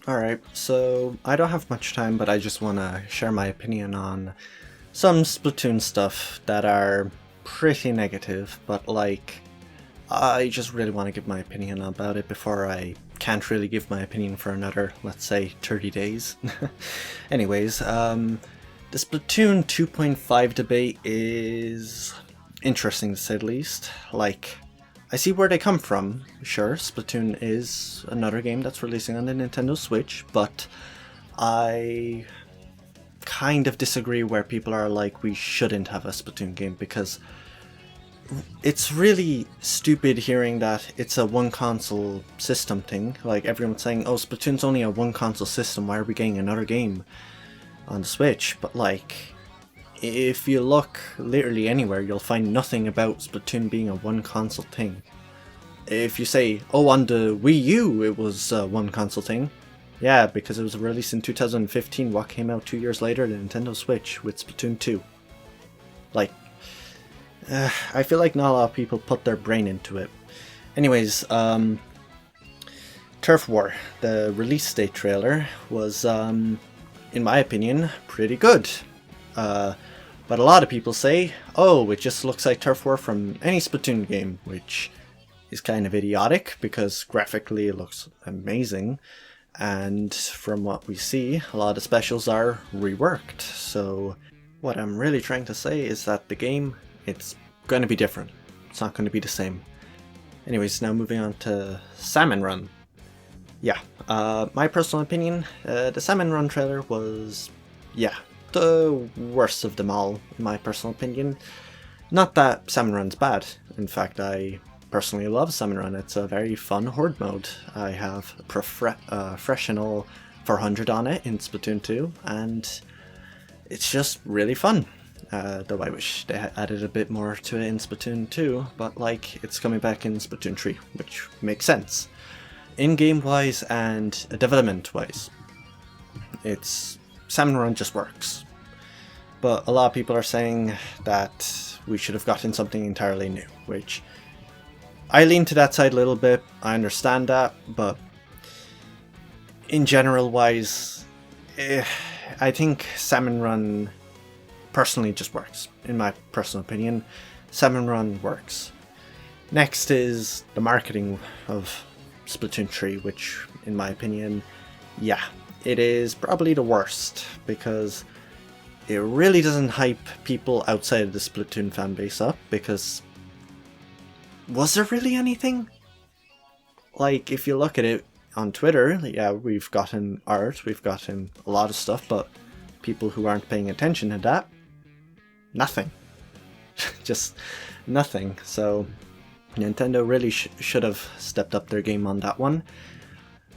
Alright, so I don't have much time, but I just want to share my opinion on some Splatoon stuff that are pretty negative, but I just really want to give my opinion about it before I can't really give my opinion for another, let's say, 30 days. Anyways, the Splatoon 2.5 debate is interesting to say the least. I see where they come from. Sure, Splatoon is another game that's releasing on the Nintendo Switch, but I kind of disagree where people are like, we shouldn't have a Splatoon game, because it's really stupid hearing that it's a one console system thing. Like, everyone's saying, oh, Splatoon's only a one console system, why are we getting another game on the Switch? But if you look literally anywhere, you'll find nothing about Splatoon being a one console thing. If you say, oh, on the Wii U it was a one console thing, yeah, because it was released in 2015, what came out 2 years later? The Nintendo Switch with Splatoon 2. I feel like not a lot of people put their brain into it. Anyways, Turf War, the release date trailer, was, in my opinion, pretty good. But a lot of people say, oh, it just looks like Turf War from any Splatoon game, which is kind of idiotic because graphically it looks amazing. And from what we see, a lot of specials are reworked. So what I'm really trying to say is that the game, it's going to be different. It's not going to be the same. Anyways, now moving on to Salmon Run. Yeah, my personal opinion, the Salmon Run trailer was, the worst of them all, in my personal opinion. Not that Salmon Run's bad. In fact, I personally love Salmon Run. It's a very fun horde mode. I have a professional 400 on it in Splatoon 2, and it's just really fun. Though I wish they had added a bit more to it in Splatoon 2, but it's coming back in Splatoon 3, which makes sense. In-game wise and development wise, Salmon Run just works. But a lot of people are saying that we should have gotten something entirely new, which I lean to that side a little bit. I understand that, but in general wise, I think Salmon Run personally just works. In my personal opinion, Salmon Run works. Next is the marketing of Splatoon 3, which in my opinion, it is probably the worst, because it really doesn't hype people outside of the Splatoon fanbase up, because was there really anything? If you look at it on Twitter, we've gotten art, we've gotten a lot of stuff, but people who aren't paying attention to that, nothing. Just nothing. So Nintendo really should have stepped up their game on that one.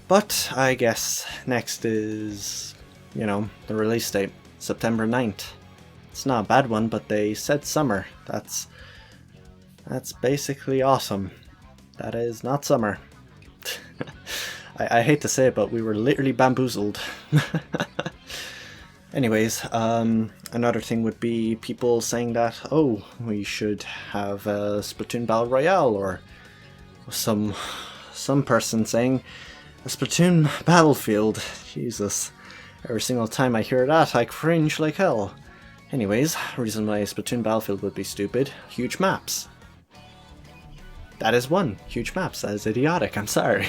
But I guess next is, the release date, September 9th. It's not a bad one, but they said summer. That's basically awesome. That is not summer. I hate to say it, but we were literally bamboozled. Anyways, another thing would be people saying that, oh, we should have a Splatoon Battle Royale, or some person saying a Splatoon Battlefield. Jesus. Every single time I hear that, I cringe like hell. Anyways, reason why Splatoon Battlefield would be stupid, huge maps. That is one. Huge maps. That is idiotic. I'm sorry.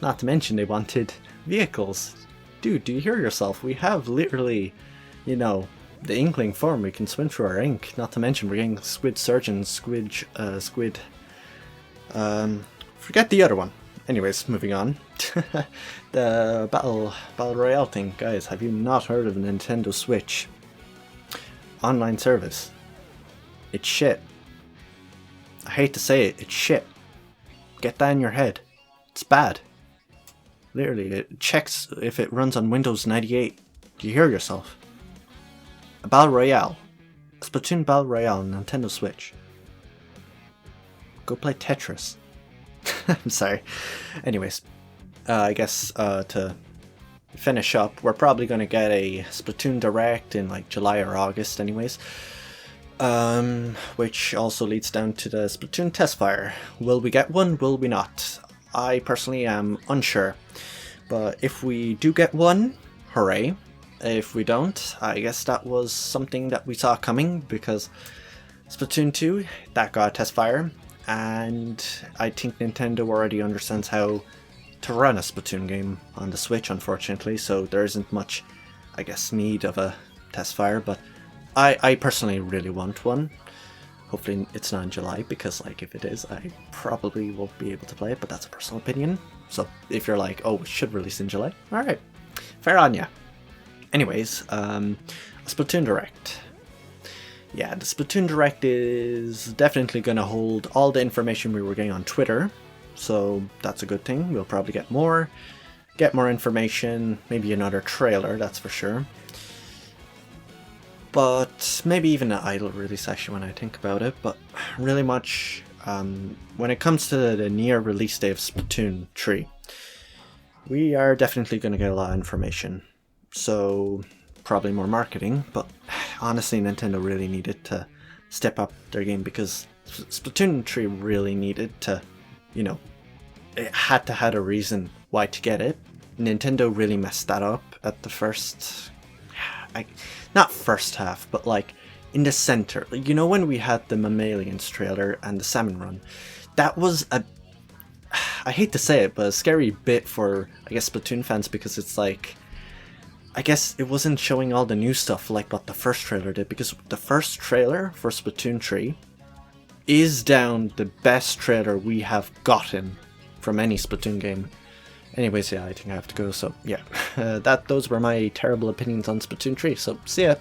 Not to mention they wanted vehicles. Dude, do you hear yourself? We have literally, the Inkling form. We can swim through our ink. Not to mention we're getting Squid Surgeon, Squid... forget the other one. Anyways, moving on. The Battle Royale thing. Guys, have you not heard of Nintendo Switch? Online service. It's shit. I hate to say it, it's shit. Get that in your head. It's bad. Literally, it checks if it runs on Windows 98. Do you hear yourself? A Battle Royale. Splatoon Battle Royale on Nintendo Switch. Go play Tetris. I'm sorry. Anyways, I guess to finish up, we're probably going to get a Splatoon Direct in July or August anyways. Which also leads down to the Splatoon test fire. Will we get one? Will we not? I personally am unsure. But if we do get one, hooray. If we don't, I guess that was something that we saw coming, because Splatoon 2, that got a test fire, and I think Nintendo already understands how to run a Splatoon game on the Switch, unfortunately, so there isn't much, I guess, need of a test fire, but I personally really want one. Hopefully it's not in July, because like if it is, I probably won't be able to play it, but that's a personal opinion. So if you're like, oh, it should release in July, alright, fair on ya. Anyways, a Splatoon Direct. Yeah, the Splatoon Direct is definitely going to hold all the information we were getting on Twitter, so that's a good thing. We'll probably get more information, maybe another trailer, that's for sure. But maybe even an idle release actually when I think about it, but really much when it comes to the near release day of Splatoon 3, we are definitely going to get a lot of information. So probably more marketing, but honestly Nintendo really needed to step up their game, because Splatoon 3 really needed to, you know, it had to have a reason why to get it. Nintendo really messed that up at the first, not first half, but like in the center. You know, when we had the Mammalians trailer and the Salmon Run, that was a, I hate to say it, but a scary bit for, I guess, Splatoon fans, because it's like, I guess it wasn't showing all the new stuff like what the first trailer did, because the first trailer for Splatoon 3 is down the best trailer we have gotten from any Splatoon game. Anyways, yeah, I think I have to go, so yeah, those were my terrible opinions on Splatoon 3, so see ya!